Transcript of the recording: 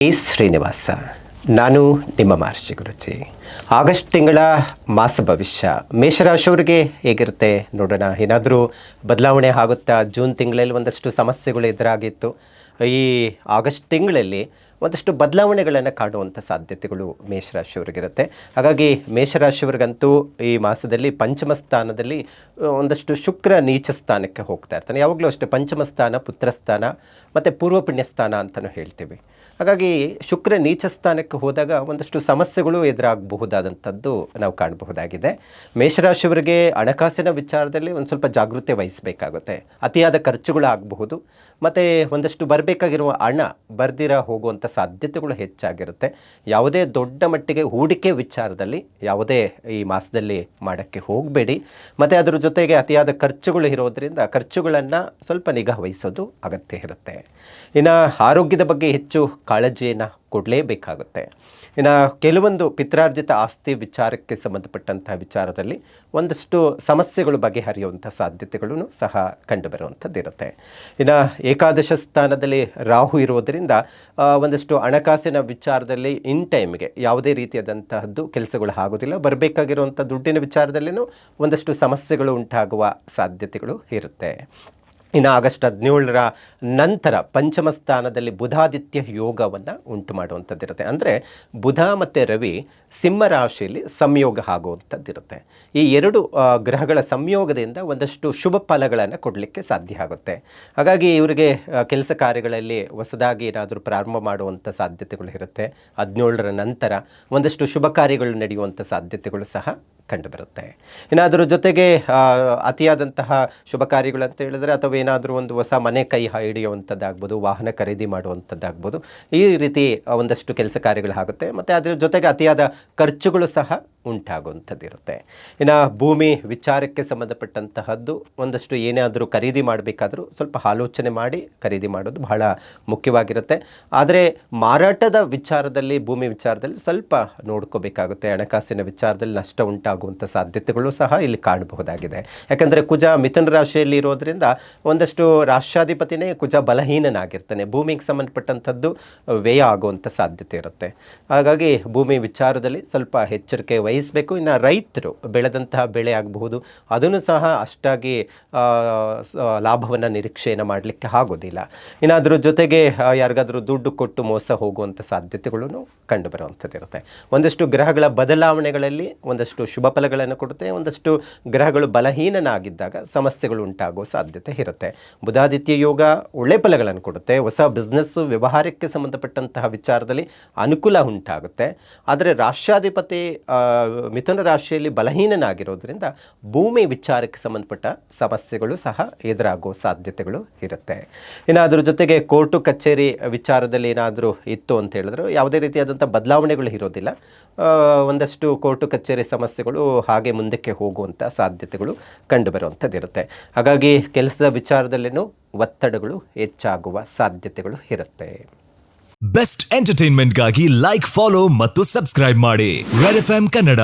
ಶ್ರೀನಿವಾಸ, ನಾನು ನಿಮ್ಮ ಮಹರ್ಷಿ ಗುರುಜಿ. ಆಗಸ್ಟ್ ತಿಂಗಳ ಮಾಸ ಭವಿಷ್ಯ ಮೇಷರಾಶಿಯವರಿಗೆ ಹೇಗಿರುತ್ತೆ ನೋಡೋಣ. ಏನಾದರೂ ಬದಲಾವಣೆ ಆಗುತ್ತಾ? ಜೂನ್ ತಿಂಗಳಲ್ಲಿ ಒಂದಷ್ಟು ಸಮಸ್ಯೆಗಳು ಎದುರಾಗಿತ್ತು. ಈ ಆಗಸ್ಟ್ ತಿಂಗಳಲ್ಲಿ ಒಂದಷ್ಟು ಬದಲಾವಣೆಗಳನ್ನು ಕಾಣುವಂಥ ಸಾಧ್ಯತೆಗಳು ಮೇಷರಾಶಿಯವರಿಗಿರುತ್ತೆ. ಹಾಗಾಗಿ ಮೇಷರಾಶಿಯವರಿಗಂತೂ ಈ ಮಾಸದಲ್ಲಿ ಪಂಚಮ ಸ್ಥಾನದಲ್ಲಿ ಒಂದಷ್ಟು ಶುಕ್ರ ನೀಚ ಸ್ಥಾನಕ್ಕೆ ಹೋಗ್ತಾ ಇರ್ತಾನೆ. ಯಾವಾಗಲೂ ಅಷ್ಟೇ ಪಂಚಮ ಸ್ಥಾನ ಪುತ್ರಸ್ಥಾನ ಮತ್ತು ಪೂರ್ವ ಪುಣ್ಯ ಸ್ಥಾನ ಅಂತಲೂ ಹೇಳ್ತೀವಿ. ಹಾಗಾಗಿ ಶುಕ್ರ ನೀಚ ಸ್ಥಾನಕ್ಕೆ ಹೋದಾಗ ಒಂದಷ್ಟು ಸಮಸ್ಯೆಗಳು ಎದುರಾಗಬಹುದಾದಂಥದ್ದು ನಾವು ಕಾಣಬಹುದಾಗಿದೆ. ಮೇಷರಾಶಿಯವರಿಗೆ ಹಣಕಾಸಿನ ವಿಚಾರದಲ್ಲಿ ಒಂದು ಸ್ವಲ್ಪ ಜಾಗೃತಿ ವಹಿಸಬೇಕಾಗುತ್ತೆ. ಅತಿಯಾದ ಖರ್ಚುಗಳು ಆಗಬಹುದು ಮತ್ತು ಒಂದಷ್ಟು ಬರಬೇಕಾಗಿರುವ ಹಣ ಬರ್ದಿರ ಹೋಗುವಂಥ ಸಾಧ್ಯತೆಗಳು ಹೆಚ್ಚಾಗಿರುತ್ತೆ. ಯಾವುದೇ ದೊಡ್ಡ ಮಟ್ಟಿಗೆ ಹೂಡಿಕೆ ವಿಚಾರದಲ್ಲಿ ಯಾವುದೇ ಈ ಮಾಸದಲ್ಲಿ ಮಾಡೋಕ್ಕೆ ಹೋಗಬೇಡಿ. ಮತ್ತು ಅದರ ಜೊತೆಗೆ ಅತಿಯಾದ ಖರ್ಚುಗಳು ಇರೋದರಿಂದ ಖರ್ಚುಗಳನ್ನು ಸ್ವಲ್ಪ ನಿಗಾ ವಹಿಸೋದು ಅಗತ್ಯ ಇರುತ್ತೆ. ಇನ್ನು ಆರೋಗ್ಯದ ಬಗ್ಗೆ ಹೆಚ್ಚು ಕಾಳಜಿಯನ್ನು ಕೊಡಲೇಬೇಕಾಗುತ್ತೆ. ಇನ್ನು ಕೆಲವೊಂದು ಪಿತ್ರಾರ್ಜಿತ ಆಸ್ತಿ ವಿಚಾರಕ್ಕೆ ಸಂಬಂಧಪಟ್ಟಂತಹ ವಿಚಾರದಲ್ಲಿ ಒಂದಷ್ಟು ಸಮಸ್ಯೆಗಳು ಬಗೆಹರಿಯುವಂಥ ಸಾಧ್ಯತೆಗಳೂ ಸಹ ಕಂಡುಬರುವಂಥದ್ದಿರುತ್ತೆ. ಇನ್ನು ಏಕಾದಶ ಸ್ಥಾನದಲ್ಲಿ ರಾಹು ಇರೋದರಿಂದ ಒಂದಷ್ಟು ಹಣಕಾಸಿನ ವಿಚಾರದಲ್ಲಿ ಇನ್ ಟೈಮ್ಗೆ ಯಾವುದೇ ರೀತಿಯಾದಂತಹದ್ದು ಕೆಲಸಗಳು ಆಗೋದಿಲ್ಲ. ಬರಬೇಕಾಗಿರುವಂಥ ದುಡ್ಡಿನ ವಿಚಾರದಲ್ಲಿಯೂ ಒಂದಷ್ಟು ಸಮಸ್ಯೆಗಳು ಉಂಟಾಗುವ ಸಾಧ್ಯತೆಗಳು ಇರುತ್ತೆ. ಇನ್ನು ಆಗಸ್ಟ್ 17ರ ನಂತರ ಪಂಚಮ ಸ್ಥಾನದಲ್ಲಿ ಬುಧಾದಿತ್ಯ ಯೋಗವನ್ನು ಉಂಟು ಮಾಡುವಂಥದ್ದಿರುತ್ತೆ. ಅಂದರೆ ಬುಧ ಮತ್ತು ರವಿ ಸಿಂಹ ರಾಶಿಯಲ್ಲಿ ಸಂಯೋಗ ಆಗುವಂಥದ್ದಿರುತ್ತೆ. ಈ ಎರಡು ಗ್ರಹಗಳ ಸಂಯೋಗದಿಂದ ಒಂದಷ್ಟು ಶುಭ ಫಲಗಳನ್ನು ಕೊಡಲಿಕ್ಕೆ ಸಾಧ್ಯ ಆಗುತ್ತೆ. ಹಾಗಾಗಿ ಇವರಿಗೆ ಕೆಲಸ ಕಾರ್ಯಗಳಲ್ಲಿ ಹೊಸದಾಗಿ ಏನಾದರೂ ಪ್ರಾರಂಭ ಮಾಡುವಂಥ ಸಾಧ್ಯತೆಗಳು ಇರುತ್ತೆ. 17ರ ನಂತರ ಒಂದಷ್ಟು ಶುಭ ಕಾರ್ಯಗಳು ನಡೆಯುವಂಥ ಸಾಧ್ಯತೆಗಳು ಸಹ ಕಂಡುಬರುತ್ತೆ. ಇನ್ನು ಅದರ ಜೊತೆಗೆ ಅತಿಯಾದಂತಹ ಶುಭ ಕಾರ್ಯಗಳು ಅಂತ ಹೇಳಿದ್ರೆ ಅಥವಾ ಏನಾದರೂ ಒಂದು ಹೊಸ ಮನೆ ಕೈ ಹಿಡಿಯುವಂಥದ್ದಾಗ್ಬೋದು, ವಾಹನ ಖರೀದಿ ಮಾಡುವಂಥದ್ದಾಗ್ಬೋದು, ಈ ರೀತಿ ಒಂದಷ್ಟು ಕೆಲಸ ಕಾರ್ಯಗಳಾಗುತ್ತೆ. ಮತ್ತು ಅದರ ಜೊತೆಗೆ ಅತಿಯಾದ ಖರ್ಚುಗಳು ಸಹ ಉಂಟಾಗುವಂಥದ್ದಿರುತ್ತೆ. ಇನ್ನು ಭೂಮಿ ವಿಚಾರಕ್ಕೆ ಸಂಬಂಧಪಟ್ಟಂತಹದ್ದು ಒಂದಷ್ಟು ಏನಾದರೂ ಖರೀದಿ ಮಾಡಬೇಕಾದ್ರೂ ಸ್ವಲ್ಪ ಆಲೋಚನೆ ಮಾಡಿ ಖರೀದಿ ಮಾಡೋದು ಬಹಳ ಮುಖ್ಯವಾಗಿರುತ್ತೆ. ಆದರೆ ಮಾರಾಟದ ವಿಚಾರದಲ್ಲಿ ಭೂಮಿ ವಿಚಾರದಲ್ಲಿ ಸ್ವಲ್ಪ ನೋಡ್ಕೋಬೇಕಾಗುತ್ತೆ. ಹಣಕಾಸಿನ ವಿಚಾರದಲ್ಲಿ ನಷ್ಟ ಉಂಟಾಗುವಂಥ ಸಾಧ್ಯತೆಗಳು ಸಹ ಇಲ್ಲಿ ಕಾಣಬಹುದಾಗಿದೆ. ಯಾಕಂದರೆ ಕುಜ ಮಿಥುನ ರಾಶಿಯಲ್ಲಿ ಇರೋದರಿಂದ ಒಂದಷ್ಟು ರಾಷ್ಟ್ರಾಧಿಪತಿನೇ ಕುಜ ಬಲಹೀನನಾಗಿರ್ತಾನೆ. ಭೂಮಿಗೆ ಸಂಬಂಧಪಟ್ಟಂಥದ್ದು ವ್ಯಯ ಆಗುವಂಥ ಸಾಧ್ಯತೆ ಇರುತ್ತೆ. ಹಾಗಾಗಿ ಭೂಮಿ ವಿಚಾರದಲ್ಲಿ ಸ್ವಲ್ಪ ಎಚ್ಚರಿಕೆ ವಹಿಸಬೇಕು. ಇನ್ನು ರೈತರು ಬೆಳೆದಂತಹ ಬೆಳೆ ಆಗಬಹುದು, ಅದನ್ನು ಸಹ ಅಷ್ಟಾಗಿ ಲಾಭವನ್ನು ನಿರೀಕ್ಷೆಯನ್ನು ಮಾಡಲಿಕ್ಕೆ ಆಗೋದಿಲ್ಲ. ಇನ್ನು ಅದರ ಜೊತೆಗೆ ಯಾರಿಗಾದರೂ ದುಡ್ಡು ಕೊಟ್ಟು ಮೋಸ ಹೋಗುವಂಥ ಸಾಧ್ಯತೆಗಳನ್ನು ಕಂಡುಬರುವಂಥದ್ದಿರುತ್ತೆ. ಒಂದಷ್ಟು ಗ್ರಹಗಳ ಬದಲಾವಣೆಗಳಲ್ಲಿ ಒಂದಷ್ಟು ಶುಭ ಫಲಗಳನ್ನು ಕೊಡುತ್ತೆ. ಒಂದಷ್ಟು ಗ್ರಹಗಳು ಬಲಹೀನನಾಗಿದ್ದಾಗ ಸಮಸ್ಯೆಗಳು ಉಂಟಾಗುವ ಸಾಧ್ಯತೆ ಇರುತ್ತೆ. ಬುಧಾದಿತ್ಯ ಯೋಗ ಒಳ್ಳೆ ಫಲಗಳನ್ನು ಕೊಡುತ್ತೆ. ಹೊಸ ಬಿಸ್ನೆಸ್ಸು ವ್ಯವಹಾರಕ್ಕೆ ಸಂಬಂಧಪಟ್ಟಂತಹ ವಿಚಾರದಲ್ಲಿ ಅನುಕೂಲ ಉಂಟಾಗುತ್ತೆ. ಆದರೆ ರಾಷ್ಟ್ರಾಧಿಪತಿ ಮಿಥುನ ರಾಶಿಯಲ್ಲಿ ಬಲಹೀನನಾಗಿರೋದ್ರಿಂದ ಭೂಮಿ ವಿಚಾರಕ್ಕೆ ಸಂಬಂಧಪಟ್ಟ ಸಮಸ್ಯೆಗಳು ಸಹ ಎದುರಾಗುವ ಸಾಧ್ಯತೆಗಳು ಇರುತ್ತೆ. ಇನ್ನು ಅದ್ರ ಜೊತೆಗೆ ಕೋರ್ಟು ಕಚೇರಿ ವಿಚಾರದಲ್ಲಿ ಏನಾದರೂ ಇತ್ತು ಅಂತ ಹೇಳಿದ್ರು ಯಾವುದೇ ರೀತಿಯಾದಂಥ ಬದಲಾವಣೆಗಳು ಇರೋದಿಲ್ಲ. ಒಂದಷ್ಟು ಕೋರ್ಟು ಕಚೇರಿ ಸಮಸ್ಯೆಗಳು ಹಾಗೆ ಮುಂದಕ್ಕೆ ಹೋಗುವಂಥ ಸಾಧ್ಯತೆಗಳು ಕಂಡುಬರುವಂಥದ್ದಿರುತ್ತೆ. ಹಾಗಾಗಿ ಕೆಲಸದ ವಿಚಾರದಲ್ಲಿನೂ ಒತ್ತಡಗಳು ಹೆಚ್ಚಾಗುವ ಸಾಧ್ಯತೆಗಳು ಇರುತ್ತೆ. ಬೆಸ್ಟ್ ಎಂಟರ್ಟೈನ್ಮೆಂಟ್ಗಾಗಿ ಲೈಕ್, ಫಾಲೋ ಮತ್ತು ಸಬ್ಸ್ಕ್ರೈಬ್ ಮಾಡಿ ರೆಡ್ ಎಫ್ಎಂ ಕನ್ನಡ.